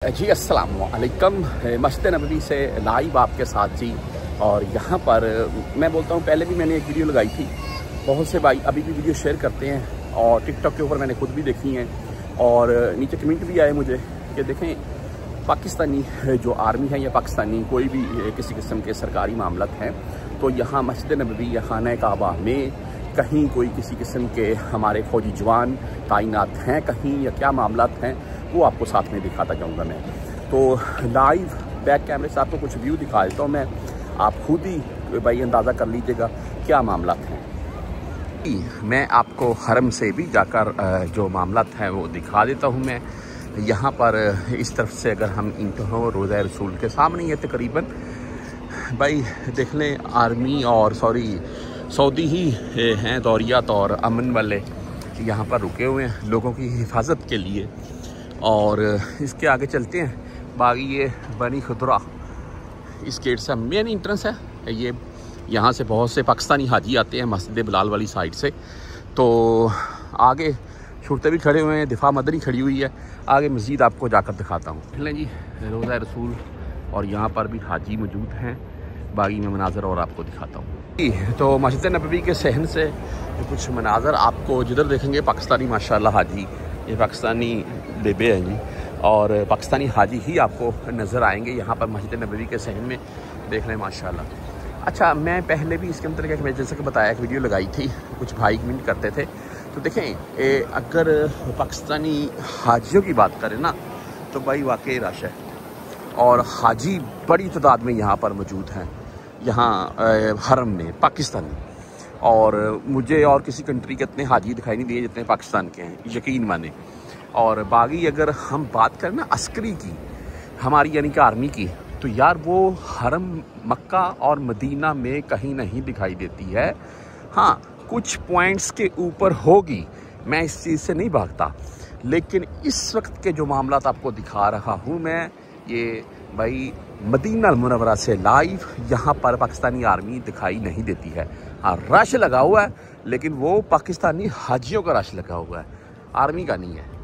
जी अस्सलाम वालेकुम। मस्जिद नबवी से लाइव आपके साथ जी। और यहाँ पर मैं बोलता हूँ, पहले भी मैंने एक वीडियो लगाई थी, बहुत से भाई अभी भी वीडियो शेयर करते हैं और टिकटॉक के ऊपर मैंने खुद भी देखी हैं और नीचे कमेंट भी आए मुझे कि देखें पाकिस्तानी जो आर्मी है या पाकिस्तानी कोई भी किसी किस्म के सरकारी मामलत हैं तो यहाँ मस्जिद नबवी या खाना काबा में कहीं कोई किसी किस्म के हमारे फौजी जवान तैनात हैं कहीं या क्या मामलात हैं वो आपको साथ में दिखाता जाऊंगा मैं। तो लाइव बैक कैमरे से आपको कुछ व्यू दिखा देता हूँ मैं, आप खुद ही भाई अंदाज़ा कर लीजिएगा क्या मामलात हैं। मैं आपको हरम से भी जाकर जो मामलात हैं वो दिखा देता हूँ मैं। यहाँ पर इस तरफ से अगर हम इंटरहो रोज़ा रसूल के सामने ही है तकरीबन, भाई देख लें आर्मी और सऊदी ही हैं दौरियात और अमन वाले यहाँ पर रुके हुए हैं लोगों की हिफाजत के लिए। और इसके आगे चलते हैं, बागी ये बनी खुदरा इस गेट से मेन इंट्रेंस है ये। यहाँ से बहुत से पाकिस्तानी हाजी आते हैं मस्जिद बिलाल वाली साइड से। तो आगे छुट्टे भी खड़े हुए हैं, दिफा मदनी खड़ी हुई है, आगे मस्जिद आपको जाकर दिखाता हूँ। लें जी रोज़ा रसूल और यहाँ पर भी हाजी मौजूद हैं, बागी में मनाजर और आपको दिखाता हूँ। तो मस्जिद नबवी के सहन से कुछ मनाजर आपको जिधर देखेंगे पाकिस्तानी माशाल्लाह हाजी, ये पाकिस्तानी बेबे हैं जी और पाकिस्तानी हाजी ही आपको नज़र आएंगे यहाँ पर मस्जिद नबवी के सहन में, देख लें माशाल्लाह। अच्छा, मैं पहले भी इसके अंतर्गत मैं जैसे कि बताया एक वीडियो लगाई थी, कुछ भाई कमेंट करते थे। तो देखें अगर पाकिस्तानी हाजियों की बात करें ना तो भाई वाकई रश है और हाजी बड़ी तादाद में यहाँ पर मौजूद हैं यहाँ हरम में पाकिस्तानी। और मुझे और किसी कंट्री के इतने हाजी दिखाई नहीं दिए जितने पाकिस्तान के हैं, यकीन माने। और बागी अगर हम बात करें ना अस्करी की, हमारी यानी कि आर्मी की, तो यार वो हरम मक्का और मदीना में कहीं नहीं दिखाई देती है। हाँ, कुछ पॉइंट्स के ऊपर होगी, मैं इस चीज़ से नहीं भागता, लेकिन इस वक्त के जो मामलात आपको दिखा रहा हूँ मैं, ये भाई मदीना मुनव्वरा से लाइव यहाँ पर पाकिस्तानी आर्मी दिखाई नहीं देती है। हाँ, रश लगा हुआ है लेकिन वो पाकिस्तानी हाजियों का रश लगा हुआ है, आर्मी का नहीं है।